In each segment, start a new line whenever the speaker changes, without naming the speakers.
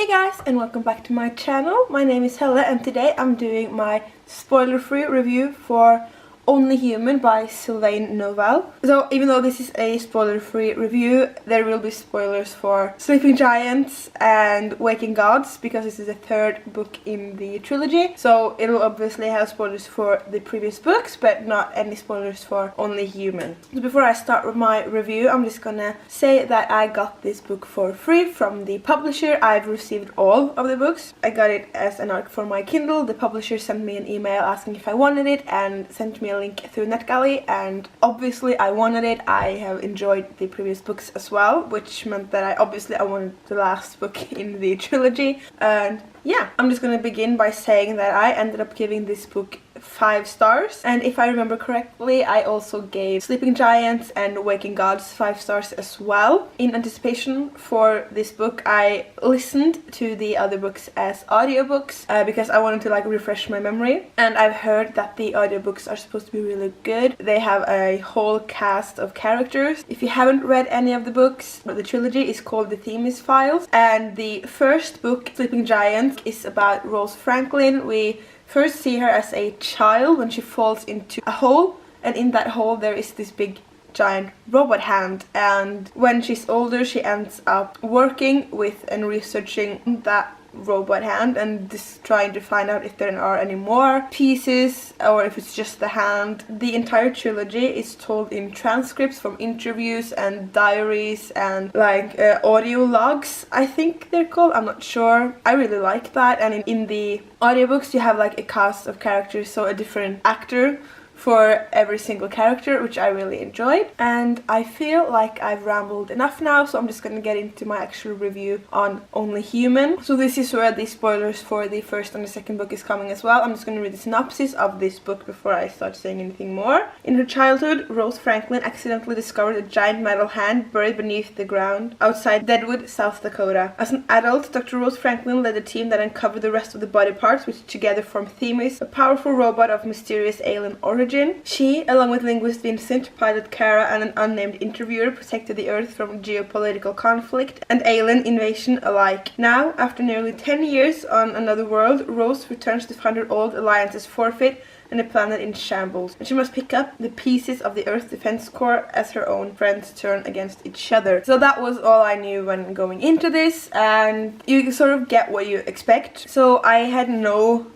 Hey guys, and welcome back to my channel. My name is Helle and today I'm doing my spoiler-free review for Only Human by Sylvain Novelle. So even though this is a spoiler-free review, there will be spoilers for Sleeping Giants and Waking Gods because this is the third book in the trilogy. So it will obviously have spoilers for the previous books, but not any spoilers for Only Human. So before I start with my review, I'm just gonna say that I got this book for free from the publisher. I've received all of the books. I got it as an ARC for my Kindle. The publisher sent me an email asking if I wanted it and sent me a link through NetGalley, and obviously I wanted it. I have enjoyed the previous books as well, which meant that I wanted the last book in the trilogy. And yeah, I'm just gonna begin by saying that I ended up giving this book 5 stars, and if I remember correctly, I also gave Sleeping Giants and Waking Gods 5 stars as well. In anticipation for this book, I listened to the other books as audiobooks because I wanted to refresh my memory, and I've heard that the audiobooks are supposed to be really good. They have a whole cast of characters. If you haven't read any of the books, the trilogy is called The Themis Files, and the first book, Sleeping Giants, is about Rose Franklin. We first see her as a child when she falls into a hole, and in that hole there is this big giant robot hand, and when she's older she ends up working with and researching that robot hand and just trying to find out if there are any more pieces or if it's just the hand. The entire trilogy is told in transcripts from interviews and diaries and audio logs, I think they're called. I'm not sure. I really like that. And in the audiobooks you have a cast of characters, so a different actor for every single character, which I really enjoyed. And I feel like I've rambled enough now, so I'm just gonna get into my actual review on Only Human. So this is where the spoilers for the first and the second book is coming as well. I'm just gonna read the synopsis of this book before I start saying anything more. In her childhood, Rose Franklin accidentally discovered a giant metal hand buried beneath the ground outside Deadwood, South Dakota. As an adult, Dr. Rose Franklin led a team that uncovered the rest of the body parts, which together form Themis, a powerful robot of mysterious alien origin. She, along with linguist Vincent, pilot Kara, and an unnamed interviewer, protected the Earth from geopolitical conflict and alien invasion alike. Now, after nearly 10 years on another world, Rose returns to find her old alliances forfeit and the planet in shambles, and she must pick up the pieces of the Earth Defense Corps as her own friends turn against each other. So that was all I knew when going into this, and you sort of get what you expect. So I had no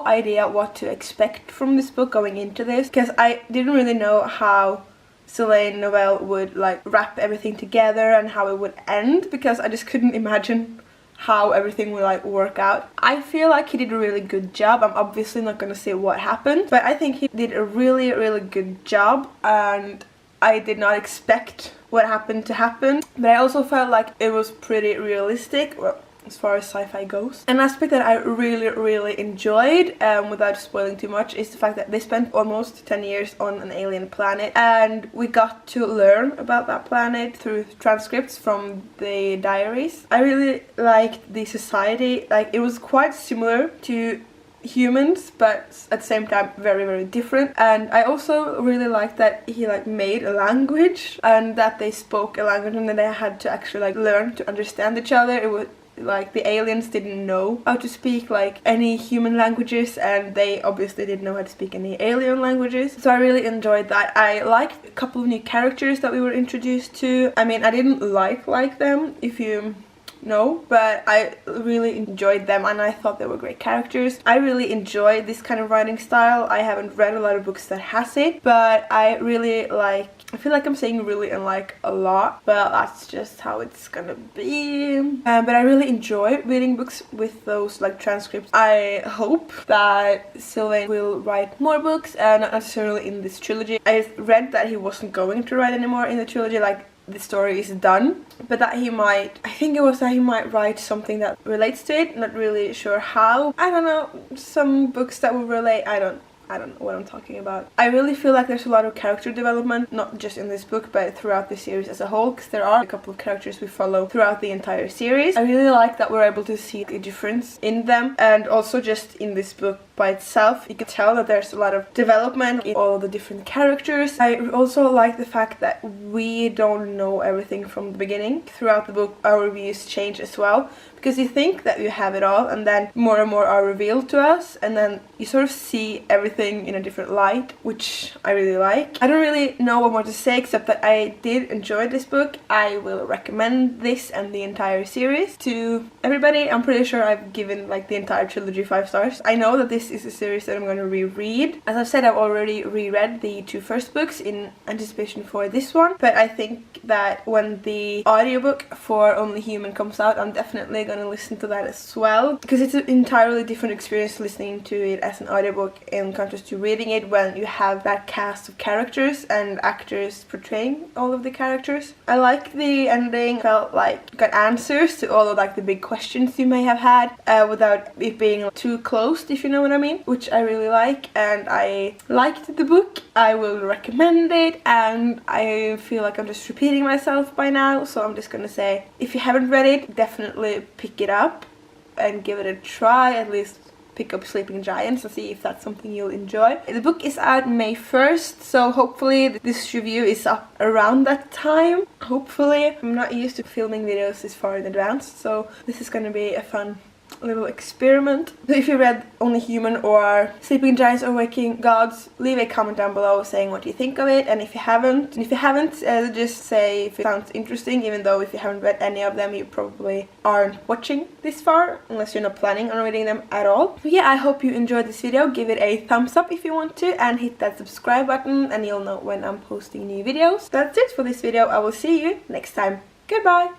idea what to expect from this book going into this, because I didn't really know how Sylvain Novelle would wrap everything together and how it would end, because I just couldn't imagine how everything would work out. I feel like he did a really good job. I'm obviously not gonna say what happened, but I think he did a really good job, and I did not expect what happened to happen, but I also felt like it was pretty realistic. Well, as far as sci-fi goes. An aspect that I really enjoyed, without spoiling too much, is the fact that they spent almost 10 years on an alien planet, and we got to learn about that planet through transcripts from the diaries. I really liked the society. It was quite similar to humans, but at the same time very different. And I also really liked that he made a language, and that they spoke a language, and then they had to actually learn to understand each other. It was the aliens didn't know how to speak any human languages, and they obviously didn't know how to speak any alien languages. So I really enjoyed that. I liked a couple of new characters that we were introduced to. I mean, I didn't like them, if you know, but I really enjoyed them, and I thought they were great characters. I really enjoy this kind of writing style. I haven't read a lot of books that has it, but I really I feel like I'm saying really and a lot, but that's just how it's gonna be. But I really enjoy reading books with those transcripts. I hope that Sylvain will write more books, not necessarily in this trilogy. I read that he wasn't going to write anymore in the trilogy, the story is done, but that he might, I think it was that he might write something that relates to it. Not really sure how. I don't know, some books that will relate. I don't know what I'm talking about. I really feel like there's a lot of character development, not just in this book, but throughout the series as a whole, because there are a couple of characters we follow throughout the entire series. I really like that we're able to see the difference in them, and also just in this book by itself. You can tell that there's a lot of development in all the different characters. I also like the fact that we don't know everything from the beginning. Throughout the book our reviews change as well, because you think that you have it all and then more and more are revealed to us, and then you sort of see everything in a different light, which I really like. I don't really know what more to say except that I did enjoy this book. I will recommend this and the entire series to everybody. I'm pretty sure I've given like the entire trilogy 5 stars. I know that this is a series that I'm going to reread. As I've said, I've already reread the 2 first books in anticipation for this one, but I think that when the audiobook for Only Human comes out, I'm definitely going to listen to that as well, because it's an entirely different experience listening to it as an audiobook in contrast to reading it, when you have that cast of characters and actors portraying all of the characters. I like the ending. Felt like you got answers to all of like the big questions you may have had without it being too closed, if you know what I mean, which I really like, and I liked the book. I will recommend it, and I feel like I'm just repeating myself by now, so I'm just gonna say, if you haven't read it, definitely pick it up and give it a try. At least pick up Sleeping Giants and see if that's something you'll enjoy. The book is out May 1st, so hopefully this review is up around that time. Hopefully. I'm not used to filming videos this far in advance, so this is gonna be a fun little experiment. So if you read Only Human or Sleeping Giants or Waking Gods, leave a comment down below saying what you think of it, and if you haven't, just say if it sounds interesting, even though if you haven't read any of them you probably aren't watching this far, unless you're not planning on reading them at all. So yeah, I hope you enjoyed this video. Give it a thumbs up if you want to, and hit that subscribe button and you'll know when I'm posting new videos. That's it for this video. I will see you next time. Goodbye!